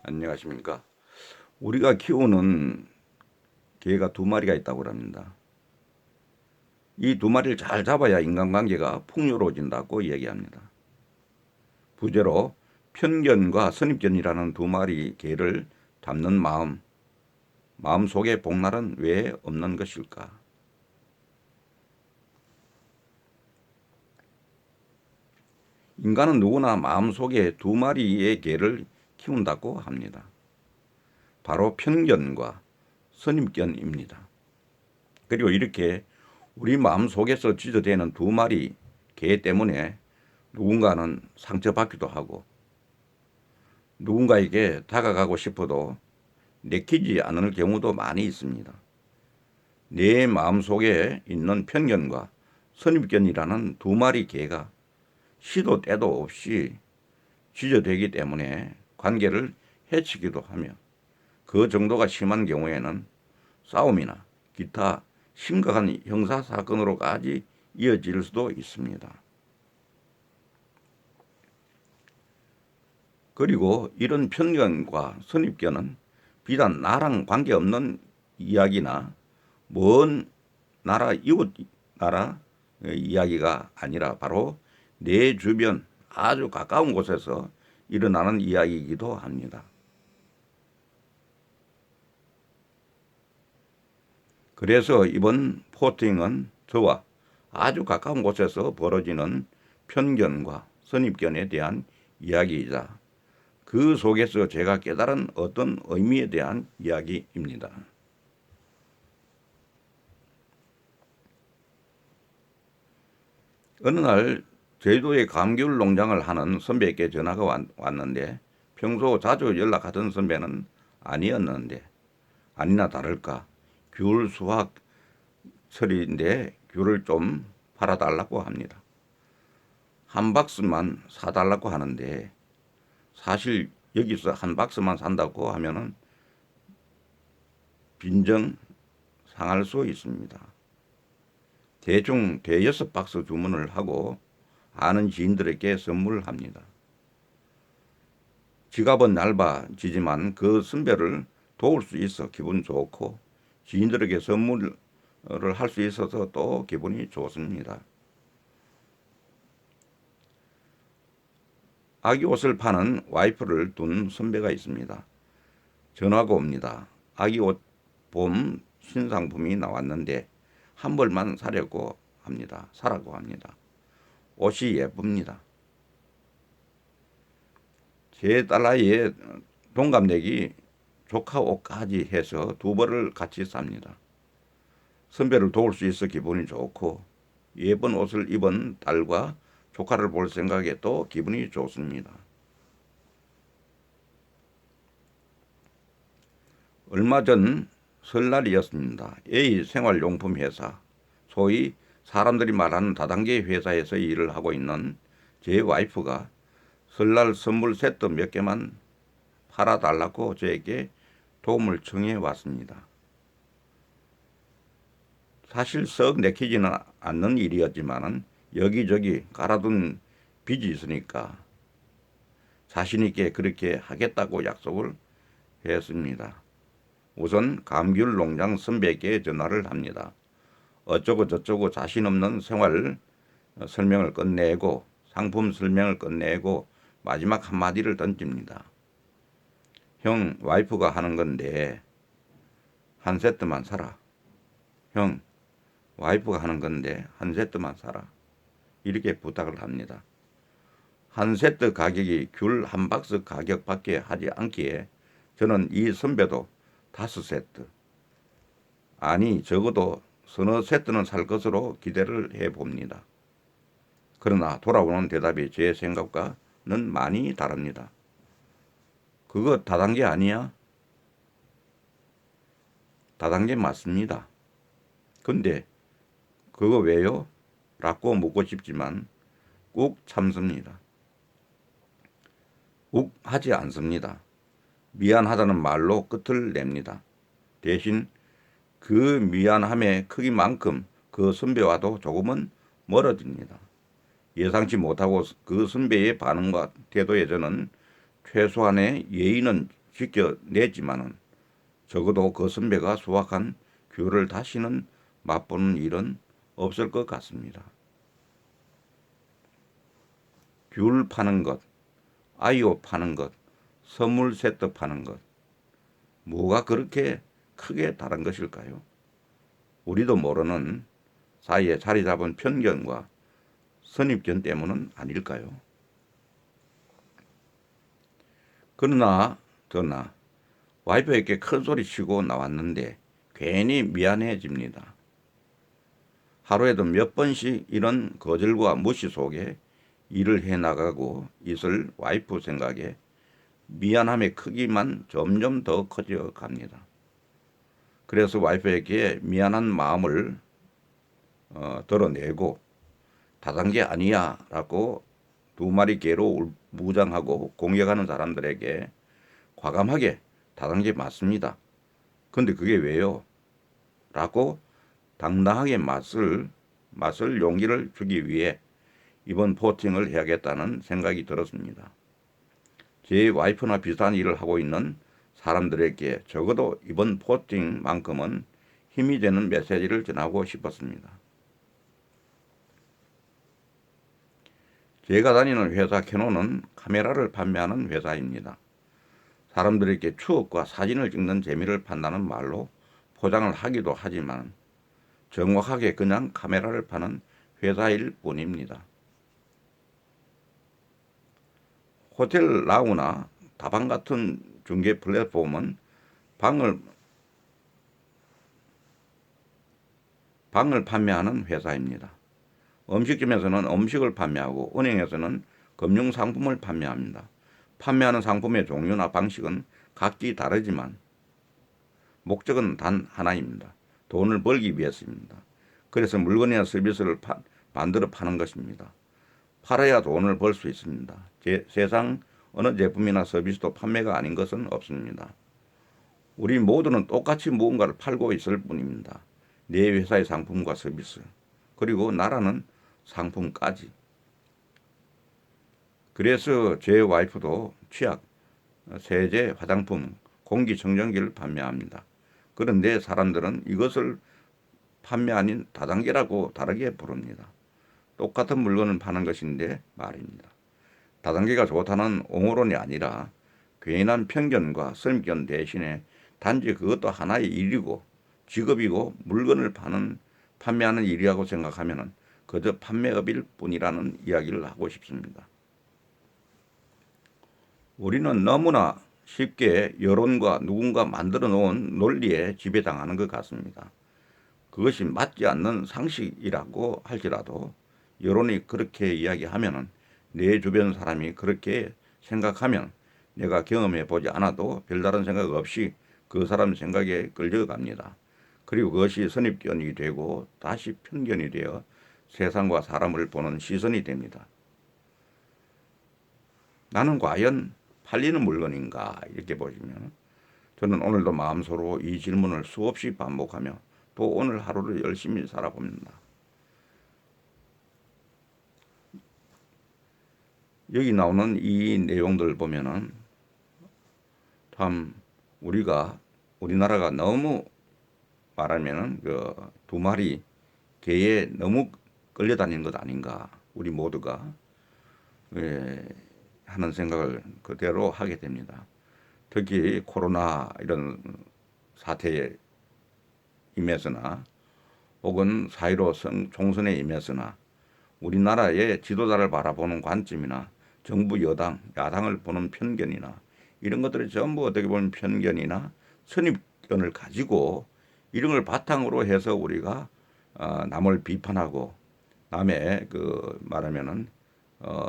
안녕하십니까. 우리가 키우는 개가 두 마리가 있다고 합니다. 이 두 마리를 잘 잡아야 인간관계가 풍요로워진다고 얘기합니다. 부제로 편견과 선입견이라는 두 마리 개를 잡는 마음속에 복날은 왜 없는 것일까? 인간은 누구나 마음속에 두 마리의 개를 키운다고 합니다. 바로 편견과 선입견입니다. 그리고 이렇게 우리 마음속에서 지저대는 두 마리 개 때문에 누군가는 상처받기도 하고 누군가에게 다가가고 싶어도 내키지 않을 경우도 많이 있습니다. 내 마음속에 있는 편견과 선입견이라는 두 마리 개가 시도 때도 없이 지저대기 때문에 관계를 해치기도 하며 그 정도가 심한 경우에는 싸움이나 기타 심각한 형사사건으로까지 이어질 수도 있습니다. 그리고 이런 편견과 선입견은 비단 나랑 관계없는 이야기나 먼 나라 이웃 나라 이야기가 아니라 바로 내 주변 아주 가까운 곳에서 일어나는 이야기이기도 합니다. 그래서 이번 포스팅은 저와 아주 가까운 곳에서 벌어지는 편견과 선입견에 대한 이야기이자 그 속에서 제가 깨달은 어떤 의미에 대한 이야기입니다. 어느 날 제주도에 감귤 농장을 하는 선배에게 전화가 왔는데 평소 자주 연락하던 선배는 아니었는데 아니나 다를까 귤 수확철인데 귤을 좀 팔아달라고 합니다. 한 박스만 사달라고 하는데 사실 여기서 한 박스만 산다고 하면은 빈정 상할 수 있습니다. 대충 대여섯 박스 주문을 하고 아는 지인들에게 선물합니다. 지갑은 얇아지지만 그 선배를 도울 수 있어 기분 좋고 지인들에게 선물을 할 수 있어서 또 기분이 좋습니다. 아기 옷을 파는 와이프를 둔 선배가 있습니다. 전화가 옵니다. 아기 옷 봄 신상품이 나왔는데 한 벌만 사라고 합니다. 옷이 예쁩니다. 제 딸아이의 동갑내기 조카 옷까지 해서 두 벌을 같이 삽니다. 선배를 도울 수 있어 기분이 좋고 예쁜 옷을 입은 딸과 조카를 볼 생각에 또 기분이 좋습니다. 얼마 전 설날이었습니다. A 생활용품 회사, 소위 사람들이 말하는 다단계 회사에서 일을 하고 있는 제 와이프가 설날 선물 세트 몇 개만 팔아달라고 저에게 도움을 청해 왔습니다. 사실 썩 내키지는 않는 일이었지만 여기저기 깔아둔 빚이 있으니까 자신있게 그렇게 하겠다고 약속을 했습니다. 우선 감귤 농장 선배에게 전화를 합니다. 어쩌고 저쩌고 자신 없는 생활 설명을 끝내고 상품 설명을 끝내고 마지막 한마디를 던집니다. 형, 와이프가 하는 건데 한 세트만 사라. 형, 와이프가 하는 건데 한 세트만 사라. 이렇게 부탁을 합니다. 한 세트 가격이 귤 한 박스 가격밖에 하지 않기에 저는 이 선배도 5세트, 아니 적어도 서너 세트는 살 것으로 기대를 해봅니다. 그러나 돌아오는 대답이 제 생각과는 많이 다릅니다. 그거 다단계 아니야? 다단계 맞습니다. 근데 그거 왜요? 라고 묻고 싶지만 꾹 참습니다. 욱 하지 않습니다. 미안하다는 말로 끝을 냅니다. 대신 그 미안함의 크기만큼 그 선배와도 조금은 멀어집니다. 예상치 못하고 그 선배의 반응과 태도에 저는 최소한의 예의는 지켜냈지만은 적어도 그 선배가 수확한 귤을 다시는 맛보는 일은 없을 것 같습니다. 귤 파는 것, 아이오 파는 것, 선물 세트 파는 것, 뭐가 그렇게 크게 다른 것일까요? 우리도 모르는 사이에 자리 잡은 편견과 선입견 때문은 아닐까요? 그러나 와이프에게 큰 소리 치고 나왔는데 괜히 미안해집니다. 하루에도 몇 번씩 이런 거절과 무시 속에 일을 해나가고 있을 와이프 생각에 미안함의 크기만 점점 더 커져 갑니다. 그래서 와이프에게 미안한 마음을 드러내고 다단계 아니야 라고 두 마리 개로 무장하고 공격하는 사람들에게 과감하게 다단계 맞습니다. 근데 그게 왜요? 라고 당당하게 맞설 용기를 주기 위해 이번 포팅을 해야겠다는 생각이 들었습니다. 제 와이프나 비슷한 일을 하고 있는 사람들에게 적어도 이번 포팅만큼은 힘이 되는 메시지를 전하고 싶었습니다. 제가 다니는 회사 캐논은 카메라를 판매하는 회사입니다. 사람들에게 추억과 사진을 찍는 재미를 판다는 말로 포장을 하기도 하지만 정확하게 그냥 카메라를 파는 회사일 뿐입니다. 호텔 라우나 다방 같은 중개 플랫폼은 방을 판매하는 회사입니다. 음식점에서는 음식을 판매하고 은행에서는 금융상품을 판매합니다. 판매하는 상품의 종류나 방식은 각기 다르지만 목적은 단 하나입니다. 돈을 벌기 위해서입니다. 그래서 물건이나 서비스를 만들어 파는 것입니다. 팔아야 돈을 벌 수 있습니다. 세상 어느 제품이나 서비스도 판매가 아닌 것은 없습니다. 우리 모두는 똑같이 무언가를 팔고 있을 뿐입니다. 내 회사의 상품과 서비스, 그리고 나라는 상품까지. 그래서 제 와이프도 치약, 세제, 화장품, 공기청정기를 판매합니다. 그런데 사람들은 이것을 판매 아닌 다단계라고 다르게 부릅니다. 똑같은 물건을 파는 것인데 말입니다. 다단계가 좋다는 옹호론이 아니라 괜한 편견과 선입견 대신에 단지 그것도 하나의 일이고 직업이고 물건을 판매하는 일이라고 생각하면 그저 판매업일 뿐이라는 이야기를 하고 싶습니다. 우리는 너무나 쉽게 여론과 누군가 만들어 놓은 논리에 지배당하는 것 같습니다. 그것이 맞지 않는 상식이라고 할지라도 여론이 그렇게 이야기하면 내 주변 사람이 그렇게 생각하면 내가 경험해 보지 않아도 별다른 생각 없이 그 사람 생각에 끌려갑니다. 그리고 그것이 선입견이 되고 다시 편견이 되어 세상과 사람을 보는 시선이 됩니다. 나는 과연 팔리는 물건인가 이렇게 보시면 저는 오늘도 마음속으로 이 질문을 수없이 반복하며 또 오늘 하루를 열심히 살아봅니다. 여기 나오는 이 내용들 보면은 참 우리나라가 너무 말하면은 그 두 마리 개에 너무 끌려다니는 것 아닌가 우리 모두가 하는 생각을 그대로 하게 됩니다. 특히 코로나 이런 사태에 임해서나 혹은 4.15 총선에 임해서나 우리나라의 지도자를 바라보는 관점이나 정부 여당, 야당을 보는 편견이나 이런 것들이 전부 어떻게 보면 편견이나 선입견을 가지고 이런 걸 바탕으로 해서 우리가 남을 비판하고 남의 그 말하면은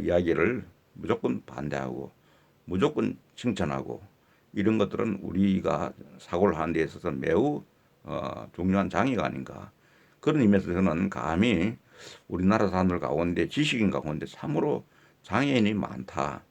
이야기를 무조건 반대하고 무조건 칭찬하고 이런 것들은 우리가 사고를 하는 데 있어서 매우 중요한 장애가 아닌가. 그런 의미에서 저는 감히 우리나라 사람들 가운데 지식인 가운데 참으로 장애인이 많다.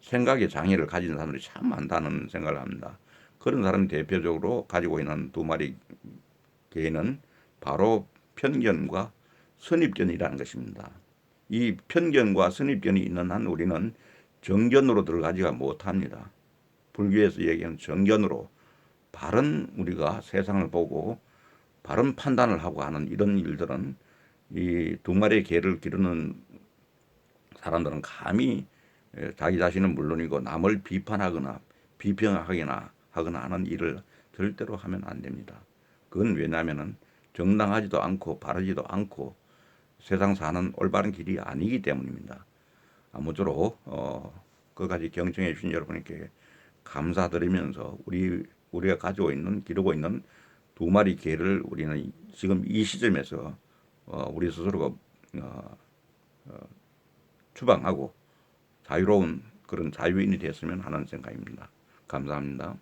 생각의 장애를 가진 사람들이 참 많다는 생각을 합니다. 그런 사람 대표적으로 가지고 있는 두 마리 개는 바로 편견과 선입견이라는 것입니다. 이 편견과 선입견이 있는 한 우리는 정견으로 들어가지가 못합니다. 불교에서 얘기하는 정견으로 바른 우리가 세상을 보고 바른 판단을 하고 하는 이런 일들은 이 두 마리의 개를 기르는 사람들은 감히 자기 자신은 물론이고 남을 비판하거나 비평하거나 하는 일을 절대로 하면 안 됩니다. 그건 왜냐하면은 정당하지도 않고 바르지도 않고 세상 사는 올바른 길이 아니기 때문입니다. 아무쪼록 끝까지 경청해 주신 여러분께 감사드리면서 우리가 가지고 있는 기르고 있는 두 마리 개를 우리는 지금 이 시점에서 우리 스스로가 추방하고 자유로운 그런 자유인이 됐으면 하는 생각입니다. 감사합니다.